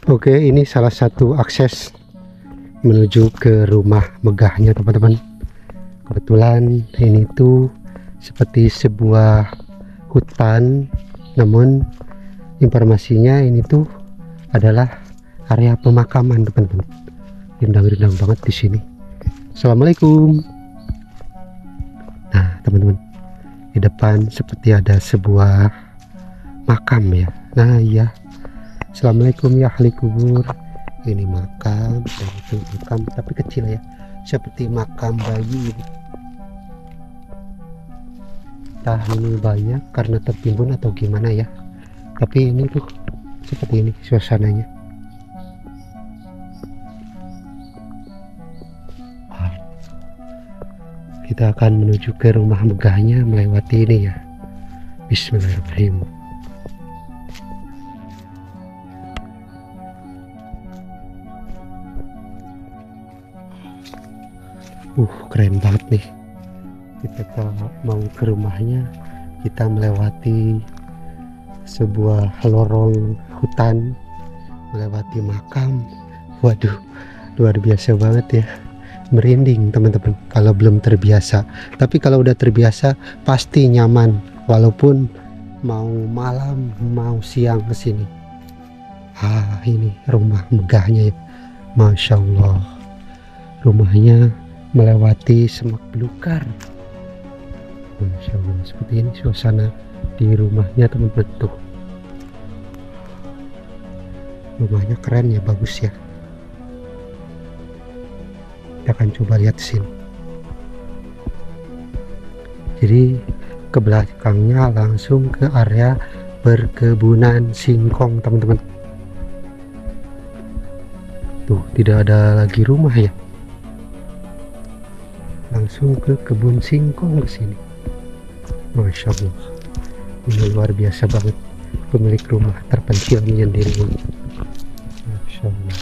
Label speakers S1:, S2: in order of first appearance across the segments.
S1: Oke, ini salah satu akses menuju ke rumah megahnya teman-teman. Kebetulan ini tuh seperti sebuah hutan, namun informasinya ini tuh adalah area pemakaman teman-teman. Rindang-rindang banget di sini. Assalamualaikum. Nah teman-teman, di depan seperti ada sebuah makam ya. Nah iya, assalamualaikum ya ahli kubur. Ini makam, dan itu makam tapi kecil ya, seperti makam bayi. Entah ini banyak karena tertimbun atau gimana ya, tapi ini tuh seperti ini suasananya. Kita akan menuju ke rumah megahnya melewati ini ya. Bismillahirrahmanirrahim. Keren banget nih. Kita mau ke rumahnya, kita melewati sebuah lorong hutan, melewati makam. Waduh, luar biasa banget ya. Merinding teman-teman kalau belum terbiasa. Tapi kalau udah terbiasa pasti nyaman, walaupun mau malam mau siang kesini. Ini rumah megahnya ya. Masya Allah, rumahnya melewati semak belukar. Masya Allah, seperti ini suasana di rumahnya teman-teman. Tuh, rumahnya keren ya, bagus ya. Kita akan coba lihat sini. Jadi ke belakangnya langsung ke area perkebunan singkong teman-teman. Tuh, tidak ada lagi rumah ya, langsung ke kebun singkong ke sini. Masya Allah, ini luar biasa banget, pemilik rumah terpencil menyendiri. Masya Allah.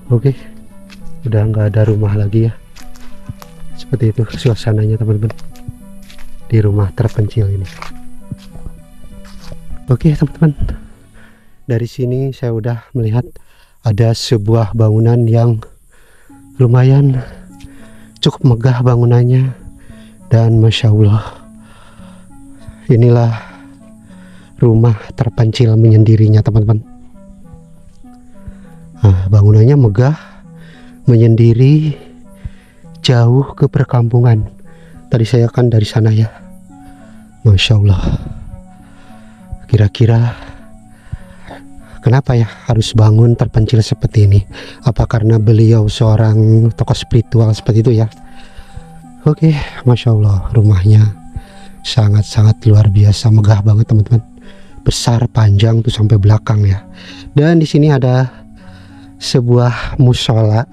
S1: Oke, udah nggak ada rumah lagi ya. Seperti itu suasananya teman-teman di rumah terpencil ini. Oke teman-teman, dari sini saya udah melihat ada sebuah bangunan yang lumayan cukup megah bangunannya, dan Masya Allah, inilah rumah terpencil menyendirinya teman-teman. Bangunannya megah, menyendiri, jauh ke perkampungan. Tadi saya kan dari sana ya. Masya Allah. Kira-kira kenapa ya harus bangun terpencil seperti ini? Apa karena beliau seorang tokoh spiritual seperti itu ya? Oke, Masya Allah, rumahnya sangat-sangat luar biasa, megah banget teman-teman. Besar, panjang tuh sampai belakang ya. Dan di sini ada sebuah musola,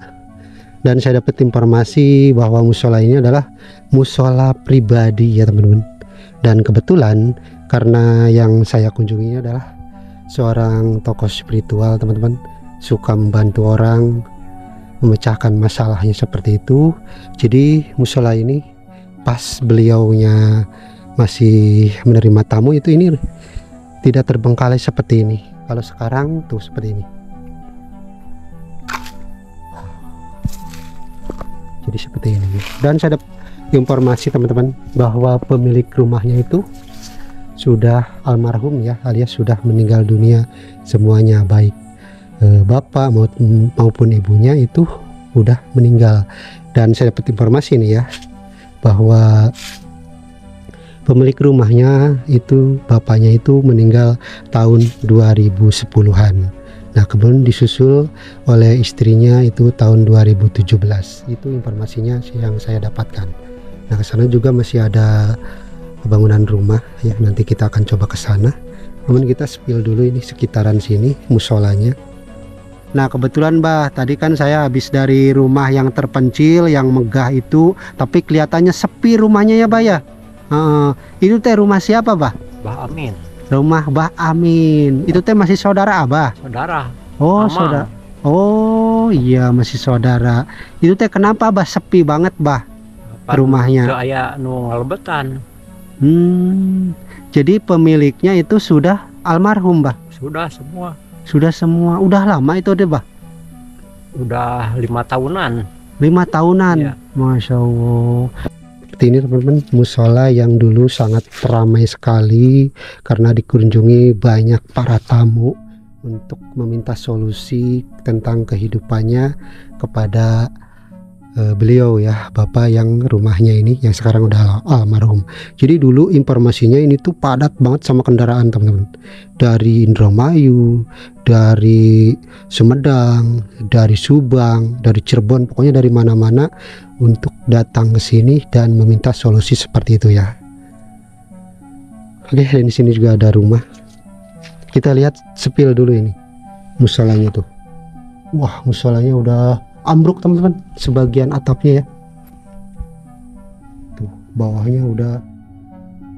S1: dan saya dapat informasi bahwa musola ini adalah musola pribadi ya teman-teman. Dan kebetulan karena yang saya kunjungi adalah seorang tokoh spiritual teman-teman, suka membantu orang memecahkan masalahnya seperti itu. Jadi musola ini pas beliaunya masih menerima tamu itu ini tidak terbengkalai seperti ini. Kalau sekarang tuh seperti ini. Jadi seperti ini. Dan saya dapat informasi teman-teman bahwa pemilik rumahnya itu sudah almarhum ya, alias sudah meninggal dunia semuanya, baik bapak maupun ibunya itu udah meninggal. Dan saya dapat informasi ini ya, bahwa pemilik rumahnya itu bapaknya itu meninggal tahun 2010-an. Nah kemudian disusul oleh istrinya itu tahun 2017. Itu informasinya yang saya dapatkan. Nah kesana juga masih ada bangunan rumah ya, nanti kita akan coba ke sana. Namun kita spill dulu ini sekitaran sini musolanya. Nah kebetulan Mbah, tadi kan saya habis dari rumah yang terpencil yang megah itu, tapi kelihatannya sepi rumahnya ya Mbah ya. Itu teh rumah siapa Mbah?
S2: Mbah Amin.
S1: Rumah Mbah Amin. Itu teh masih saudara Abah?
S2: Saudara.
S1: Oh, saudara. Oh, iya masih saudara. Itu teh kenapa Bah sepi banget Bah rumahnya?
S2: Aya nu ngalebetan.
S1: Jadi pemiliknya itu sudah almarhum, Bah?
S2: Sudah semua.
S1: Sudah semua. Udah lama itu deh, Bah?
S2: Udah 5 tahunan.
S1: 5 tahunan.
S2: Iya.
S1: Masya Allah. Seperti ini teman-teman, musola yang dulu sangat ramai sekali karena dikunjungi banyak para tamu untuk meminta solusi tentang kehidupannya kepada beliau ya, bapak yang rumahnya ini yang sekarang udah almarhum. Jadi dulu informasinya ini tuh padat banget sama kendaraan teman-teman, dari Indramayu, dari Sumedang, dari Subang, dari Cirebon, pokoknya dari mana-mana untuk datang ke sini dan meminta solusi seperti itu ya. Oke, dan di sini juga ada rumah. Kita lihat sepil dulu ini musolanya tuh. Wah, musolanya udah ambruk teman-teman, sebagian atapnya ya. Tuh bawahnya udah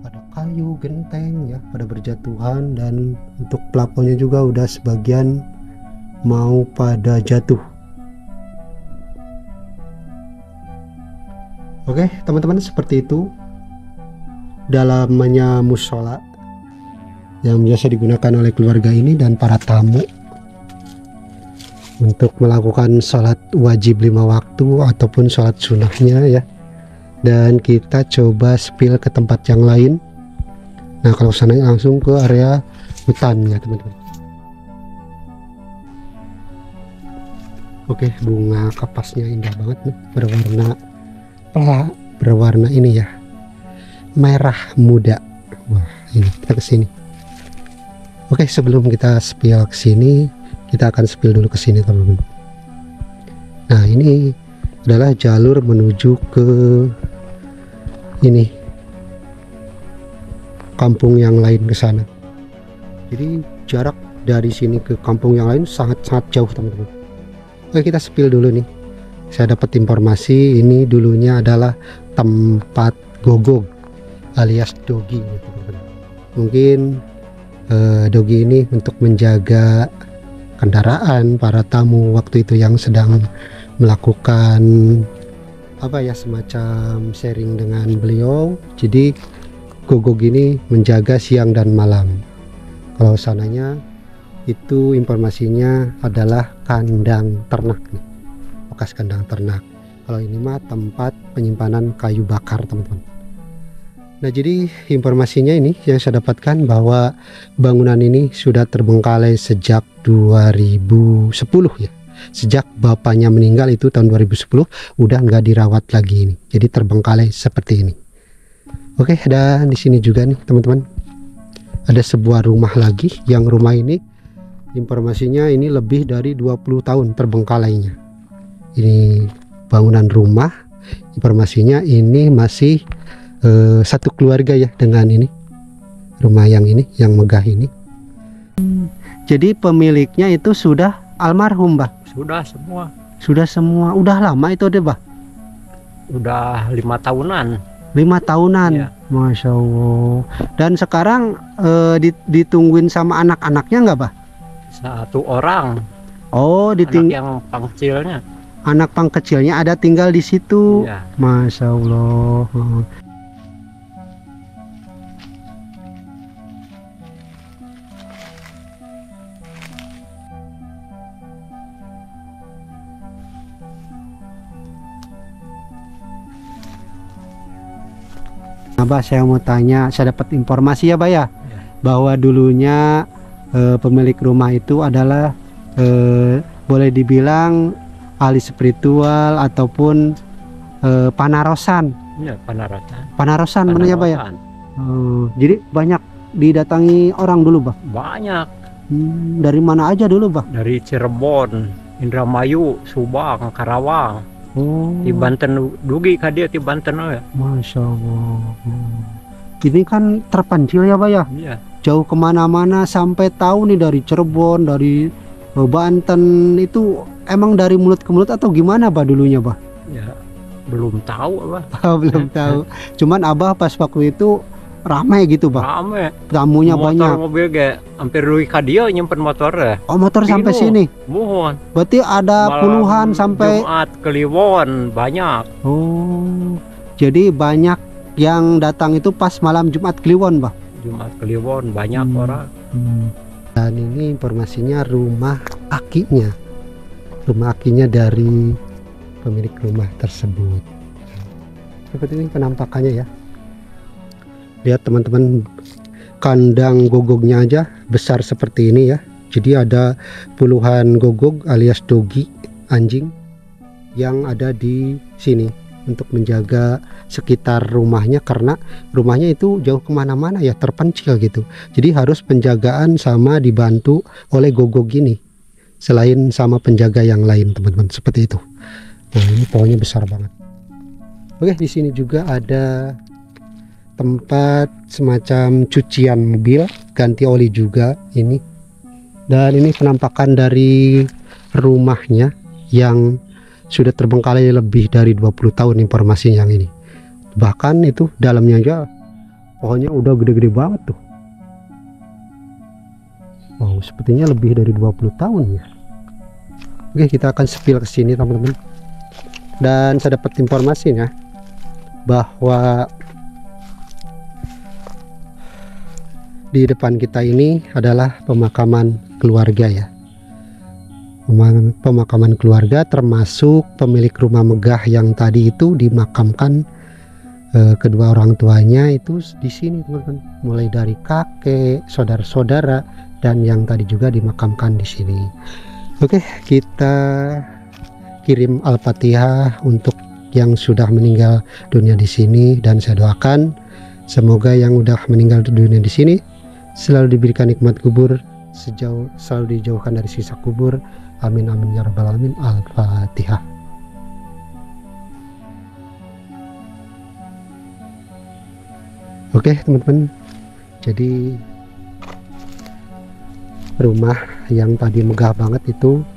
S1: pada kayu genteng ya, pada berjatuhan, dan untuk plafonnya juga udah sebagian mau pada jatuh. Oke teman-teman, seperti itu dalamnya musola yang biasa digunakan oleh keluarga ini dan para tamu untuk melakukan sholat wajib 5 waktu ataupun sholat sunnahnya ya. Dan kita coba spill ke tempat yang lain. Nah kalau sana langsung ke area hutan ya teman-teman. Oke, bunga kapasnya indah banget nih, berwarna ini ya, merah muda. Wah, ini kita kesini. Oke, sebelum kita spill ke sini, kita akan spill dulu ke sini teman-teman. Nah ini adalah jalur menuju ke ini kampung yang lain ke sana. Jadi jarak dari sini ke kampung yang lain sangat-sangat jauh teman-teman. Oke, kita spill dulu nih. Saya dapat informasi ini dulunya adalah tempat gogog alias dogi teman-teman. Mungkin dogi ini untuk menjaga kendaraan para tamu waktu itu yang sedang melakukan apa ya, semacam sharing dengan beliau. Jadi gogog ini menjaga siang dan malam. Kalau sananya itu informasinya adalah kandang ternak nih, bekas kandang ternak. Kalau ini mah tempat penyimpanan kayu bakar teman-teman. Nah jadi informasinya ini yang saya dapatkan bahwa bangunan ini sudah terbengkalai sejak 2010 ya. Sejak bapaknya meninggal itu tahun 2010 udah nggak dirawat lagi ini. Jadi terbengkalai seperti ini. Oke, dan di sini juga nih teman-teman ada sebuah rumah lagi, yang rumah ini informasinya ini lebih dari 20 tahun terbengkalainya. Ini bangunan rumah, informasinya ini masih satu keluarga ya dengan ini rumah yang ini, yang megah ini. Jadi pemiliknya itu sudah almarhum, Bah?
S2: Sudah semua.
S1: Sudah semua. Udah lama itu deh, Bah?
S2: Udah 5 tahunan.
S1: 5 tahunan.
S2: Ya.
S1: Masya Allah. Dan sekarang ditungguin sama anak-anaknya nggak, Bah?
S2: 1 orang.
S1: Oh,
S2: Anak yang pangkilnya.
S1: Anak pang kecilnya ada tinggal di situ.
S2: Ya.
S1: Masya Allah. Nah, Bah, saya mau tanya, saya dapat informasi ya, Bah ya, bahwa dulunya pemilik rumah itu adalah boleh dibilang ahli spiritual ataupun panarosan.
S2: Iya, panarosan.
S1: Panarosan mana ya, Bah ya? Jadi banyak didatangi orang dulu, Bah?
S2: Banyak.
S1: Dari mana aja dulu, Bah?
S2: Dari Cirebon, Indramayu, Subang, Karawang.
S1: Oh.
S2: Di Banten dugi ka dia di Banten ya.
S1: Masya Allah. Ini kan terpencil ya, Bah ya?
S2: Iya.
S1: Jauh kemana-mana, sampai tahu nih dari Cirebon, dari Banten itu emang dari mulut ke mulut atau gimana, Bah, dulunya, Bah?
S2: Ya, belum tahu, Abah.
S1: Belum tahu. Cuman Abah pas waktu itu ramai gitu, Bah?
S2: Rame.
S1: Tamunya
S2: Motor,
S1: banyak.
S2: mobil ge hampir dugi ka dia nyimpen motor ya.
S1: Oh, motor sampai
S2: Inu,
S1: sini.
S2: Mohon.
S1: Berarti ada
S2: Malam
S1: puluhan sampai.
S2: Jumat Kliwon banyak.
S1: Oh, jadi banyak yang datang itu pas malam Jumat Kliwon, Bah.
S2: Jumat Kliwon banyak orang.
S1: Dan ini informasinya rumah akinya. Rumah akinya dari pemilik rumah tersebut. Seperti ini penampakannya ya. Lihat teman-teman, kandang gogognya aja besar seperti ini ya. Jadi ada puluhan gogog alias dogi, anjing yang ada di sini untuk menjaga sekitar rumahnya, karena rumahnya itu jauh kemana-mana ya, terpencil gitu. Jadi harus penjagaan sama dibantu oleh gogog ini, selain sama penjaga yang lain teman-teman, seperti itu. Nah ini pohonnya besar banget. Oke, di sini juga ada tempat semacam cucian mobil, ganti oli juga ini. Dan ini penampakan dari rumahnya yang sudah terbengkalai lebih dari 20 tahun informasi yang ini. Bahkan itu dalamnya aja pohonnya udah gede-gede banget tuh. Wow, sepertinya lebih dari 20 tahun ya. Oke, kita akan spill ke sini teman-teman. Dan saya dapat informasinya bahwa di depan kita ini adalah pemakaman keluarga ya. Pemakaman keluarga, termasuk pemilik rumah megah yang tadi itu dimakamkan kedua orang tuanya itu di sini teman-teman. Mulai dari kakek, saudara-saudara, dan yang tadi juga dimakamkan di sini. Oke, kita kirim Al-Fatihah untuk yang sudah meninggal dunia di sini, dan saya doakan semoga yang udah meninggal dunia di sini selalu diberikan nikmat kubur, selalu dijauhkan dari siksa kubur. Amin amin ya rabbal alamin. Al-Fatihah. Oke teman-teman, jadi rumah yang tadi megah banget itu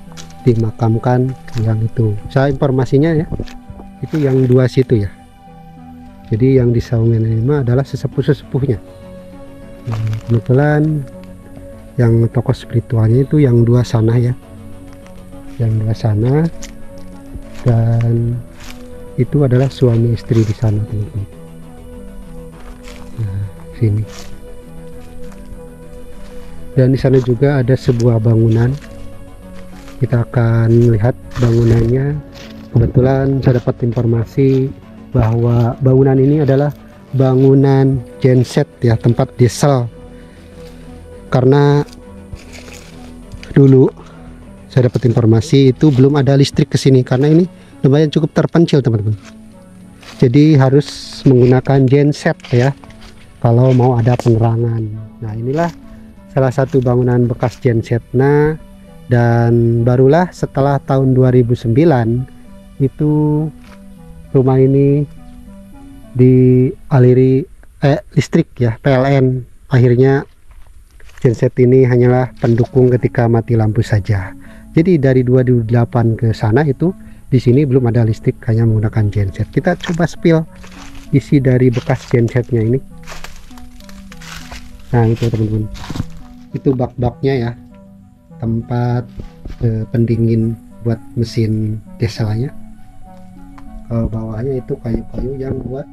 S1: dimakamkan yang itu. Saya informasinya ya, itu yang dua situ ya. Jadi yang di Saungan 5 adalah sesepuh-sesepuhnya. Kebetulan yang tokoh spiritualnya itu yang dua sana ya, yang dua sana, dan itu adalah suami istri di sana teman-teman. Nah sini, dan di sana juga ada sebuah bangunan. Kita akan lihat bangunannya. Kebetulan saya dapat informasi bahwa bangunan ini adalah bangunan genset ya, tempat diesel. Karena dulu saya dapat informasi itu belum ada listrik ke sini, karena ini lumayan cukup terpencil teman-teman. Jadi harus menggunakan genset ya kalau mau ada penerangan. Nah inilah salah satu bangunan bekas genset. Nah, dan barulah setelah tahun 2009 itu rumah ini dialiri listrik ya, PLN. Akhirnya genset ini hanyalah pendukung ketika mati lampu saja. Jadi dari 2008 ke sana itu di sini belum ada listrik, hanya menggunakan genset. Kita coba spill isi dari bekas gensetnya ini. Nah itu teman-teman, itu bak-baknya ya, tempat pendingin buat mesin dieselnya. Kalau bawahnya itu kayu-kayu yang buat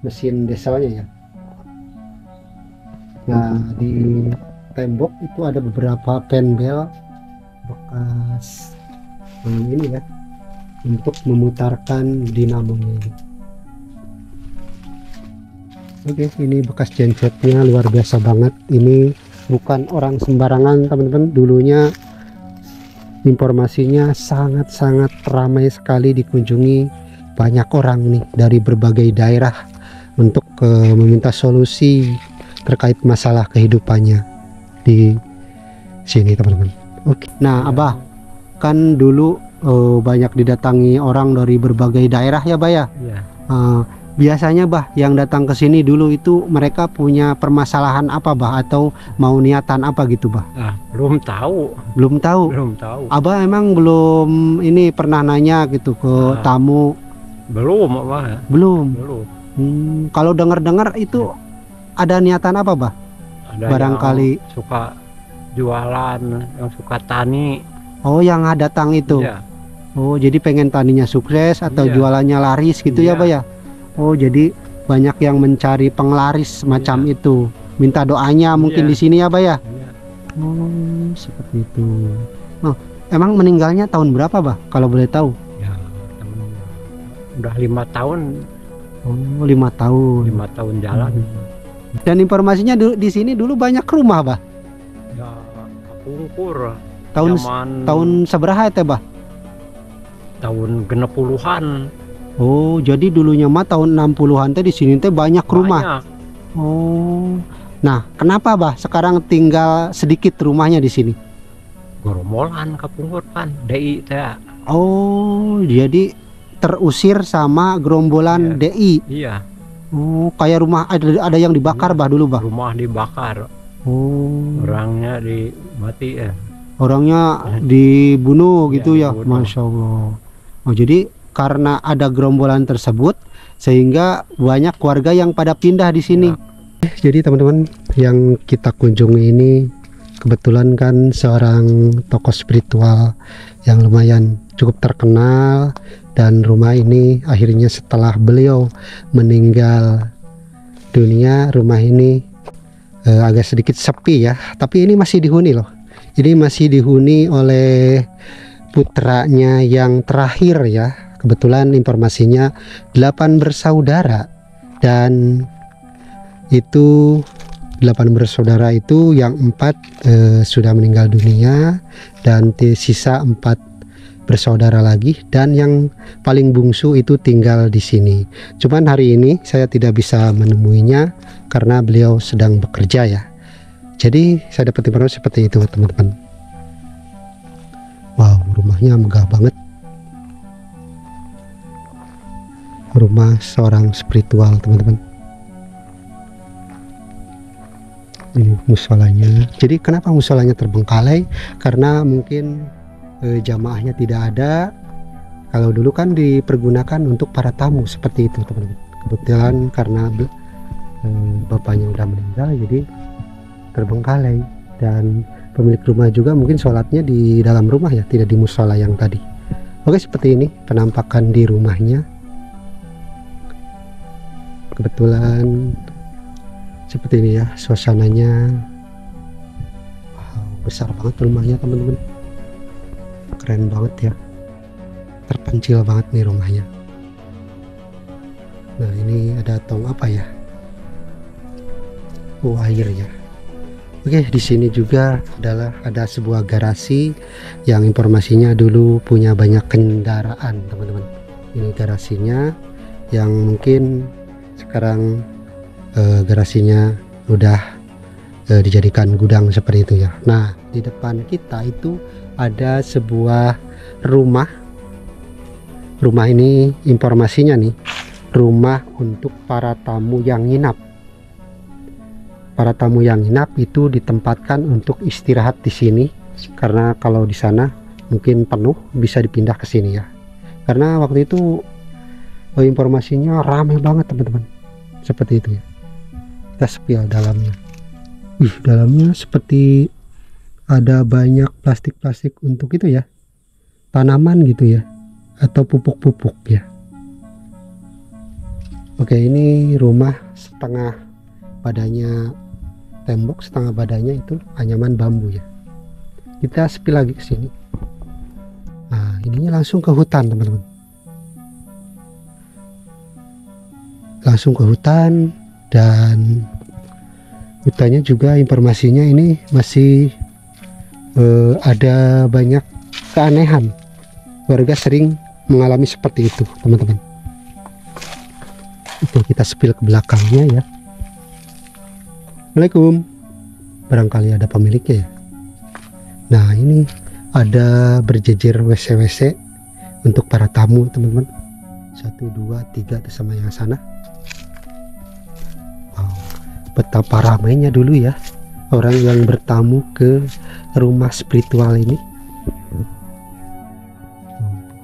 S1: mesin dieselnya ya. Nah di tembok itu ada beberapa penbel bekas ini ya, untuk memutarkan dinamonya ini. Oke, ini bekas gensetnya luar biasa banget. Ini bukan orang sembarangan teman-teman. Dulunya informasinya sangat-sangat ramai sekali dikunjungi banyak orang nih dari berbagai daerah untuk meminta solusi terkait masalah kehidupannya di sini teman-teman. Oke, nah Abah, kan dulu banyak didatangi orang dari berbagai daerah ya Bah ya.
S2: Iya.
S1: Biasanya Bah yang datang ke sini dulu itu mereka punya permasalahan apa Bah, atau mau niatan apa gitu Bah?
S2: Belum tahu.
S1: Belum tahu.
S2: Belum tahu.
S1: Abah emang belum ini pernah nanya gitu ke tamu?
S2: Belum apa?
S1: Belum.
S2: Belum.
S1: Kalau dengar-dengar itu ada niatan apa Bah?
S2: Ada
S1: Barangkali
S2: yang suka jualan, yang suka tani.
S1: Oh yang datang itu.
S2: Iya.
S1: Oh jadi pengen taninya sukses atau
S2: Iya.
S1: jualannya laris gitu ya
S2: Iya.
S1: Bah ya. Oh jadi banyak yang mencari penglaris macam itu, minta doanya mungkin
S2: Iya.
S1: di sini ya Bah ya.
S2: Iya.
S1: Oh seperti itu. Oh, emang meninggalnya tahun berapa Bah kalau boleh tahu?
S2: Ya, udah 5 tahun,
S1: Oh 5 tahun.
S2: 5 tahun jalan.
S1: Dan informasinya di sini dulu banyak rumah Bah.
S2: Ya, kepungkur.
S1: Tahun
S2: Zaman
S1: tahun seberapa ya Bah?
S2: tahun genep puluhan.
S1: Oh jadi dulunya mah tahun 60-an teh di sini teh banyak rumah.
S2: Banyak.
S1: Oh. Nah, kenapa Bah sekarang tinggal sedikit rumahnya di sini?
S2: Goromolan kepungkur kan. DI teh.
S1: Oh, jadi terusir sama gerombolan
S2: Iya.
S1: DI.
S2: Iya,
S1: Oh, kayak rumah ada yang dibakar
S2: Iya.
S1: Bah dulu Bah.
S2: rumah dibakar,
S1: Oh.
S2: orangnya dimati ya.
S1: Orangnya dibunuh
S2: Iya,
S1: gitu ya.
S2: dibunuh.
S1: Masya Allah. Oh, jadi karena ada gerombolan tersebut sehingga banyak warga yang pada pindah di sini.
S2: Ya.
S1: Jadi teman-teman yang kita kunjungi ini kebetulan kan seorang tokoh spiritual yang lumayan cukup terkenal, dan rumah ini akhirnya setelah beliau meninggal dunia, rumah ini agak sedikit sepi ya, tapi ini masih dihuni loh. Ini masih dihuni oleh putranya yang terakhir ya. Kebetulan informasinya 8 bersaudara, dan itu 8 bersaudara itu yang 4 sudah meninggal dunia, dan sisa 4 bersaudara lagi, dan yang paling bungsu itu tinggal di sini. Cuman hari ini saya tidak bisa menemuinya karena beliau sedang bekerja ya. Jadi saya dapat informasi seperti itu teman-teman. Wow, rumahnya megah banget. Rumah seorang spiritual teman-teman. Ini musolanya. Jadi kenapa musolanya terbengkalai? Karena mungkin jamaahnya tidak ada. Kalau dulu kan dipergunakan untuk para tamu seperti itu teman-teman. Kebetulan karena bapaknya udah meninggal, jadi terbengkalai, dan pemilik rumah juga mungkin sholatnya di dalam rumah ya, tidak di musola yang tadi. Oke, seperti ini penampakan di rumahnya. Kebetulan seperti ini ya suasananya. Wow, besar banget rumahnya teman-teman, keren banget ya, terpencil banget nih rumahnya. Nah ini ada tong apa ya, oh air ya. Oke, di sini juga ada sebuah garasi yang informasinya dulu punya banyak kendaraan teman-teman. Ini garasinya yang mungkin sekarang garasinya udah dijadikan gudang seperti itu ya. Nah di depan kita itu ada sebuah rumah. Rumah ini informasinya nih, rumah untuk para tamu yang nginap. Para tamu yang nginap itu ditempatkan untuk istirahat di sini, karena kalau di sana mungkin penuh bisa dipindah ke sini ya. Karena waktu itu informasinya ramai banget teman-teman, seperti itu ya. Kita spill dalamnya. Dalamnya seperti ada banyak plastik-plastik untuk itu ya, tanaman gitu ya, atau pupuk-pupuk ya. Oke, ini rumah setengah badannya tembok, setengah badannya itu anyaman bambu ya. Kita spill lagi ke sini. Nah ininya langsung ke hutan teman-teman, langsung ke hutan, dan hutannya juga informasinya ini masih ada banyak keanehan. Warga sering mengalami seperti itu teman-teman. Itu kita spill ke belakangnya ya. Assalamualaikum. Barangkali ada pemiliknya ya. Nah ini ada berjejer WC-WC untuk para tamu teman-teman. 1, 2, 3 sama yang sana. Wow, betapa ramainya dulu ya orang yang bertamu ke rumah spiritual ini.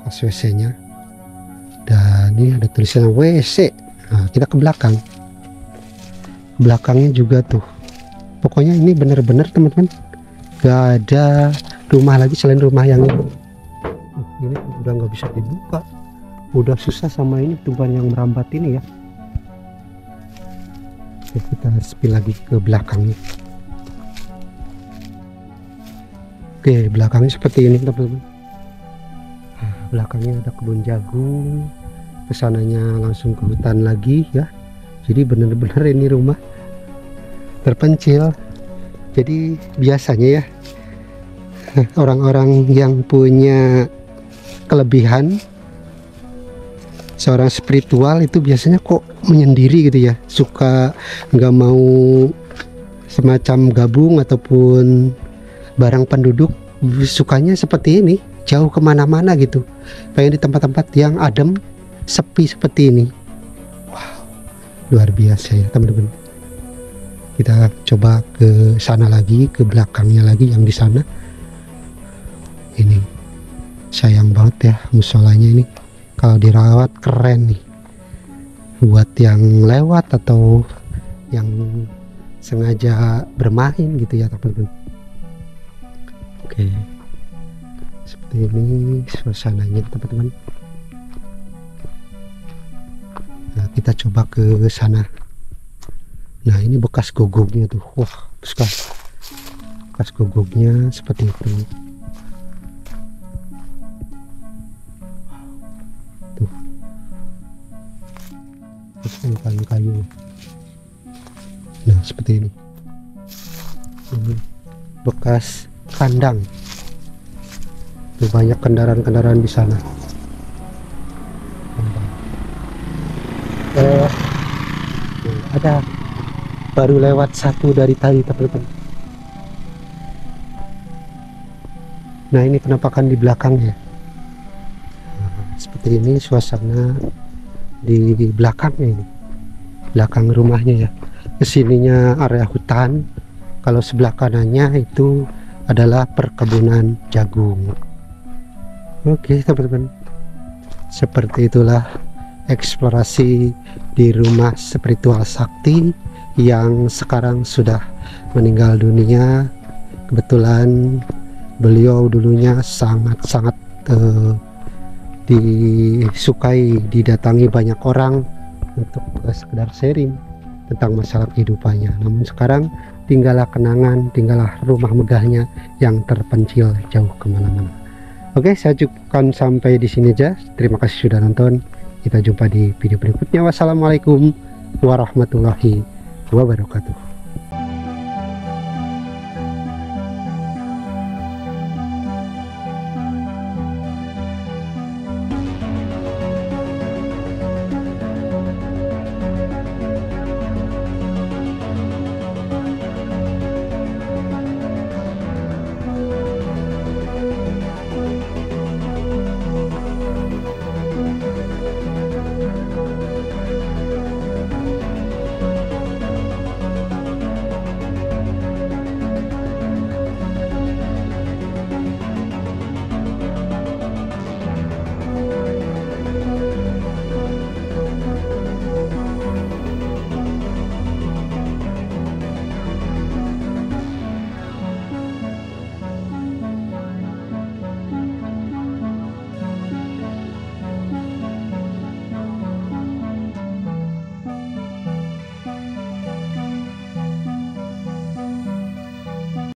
S1: Bekas WC-nya, dan ini ada tulisan WC. Nah kita ke belakang. Belakangnya juga tuh, pokoknya ini bener-bener teman-teman gak ada rumah lagi selain rumah yang ini. Ini udah nggak bisa dibuka, udah susah sama ini tuban yang merambat ini ya. Oke, kita spill lagi ke belakangnya. Oke, belakangnya seperti ini teman-teman. Nah, belakangnya ada kebun jagung, kesananya langsung ke hutan lagi ya. Jadi bener-bener ini rumah terpencil. Jadi biasanya ya orang-orang yang punya kelebihan, seorang spiritual itu biasanya kok menyendiri gitu ya, suka nggak mau semacam gabung ataupun barang penduduk, sukanya seperti ini, jauh kemana-mana gitu, pengen di tempat-tempat yang adem, sepi seperti ini. Wow, luar biasa ya teman-teman. Kita coba ke sana lagi, ke belakangnya lagi yang di sana. Ini sayang banget ya musolanya ini, kalau dirawat keren nih buat yang lewat atau yang sengaja bermain gitu ya teman-teman. Oke, seperti ini suasananya teman-teman. Nah, kita coba ke sana. Nah, ini bekas gogoknya tuh. Wah, bekas gogoknya seperti itu. Tuh, terus kayu-kayu. Nah, seperti ini. Ini bekas kandang. Tuh, banyak kendaraan-kendaraan di sana. Ada baru lewat satu dari tadi teman-teman. Nah, ini penampakan di belakangnya. Nah, seperti ini suasana di belakangnya ini, belakang rumahnya ya. Kesininya area hutan, kalau sebelah kanannya itu adalah perkebunan jagung. Oke teman-teman, seperti itulah eksplorasi di rumah spiritual sakti yang sekarang sudah meninggal dunia. Kebetulan beliau dulunya sangat-sangat disukai, didatangi banyak orang untuk sekedar sharing tentang masalah kehidupannya. Namun sekarang tinggallah kenangan, tinggallah rumah megahnya yang terpencil jauh kemana-mana. Oke, saya cukupkan sampai di sini aja. Terima kasih sudah nonton. Kita jumpa di video berikutnya. Wassalamualaikum warahmatullahi wabarakatuh.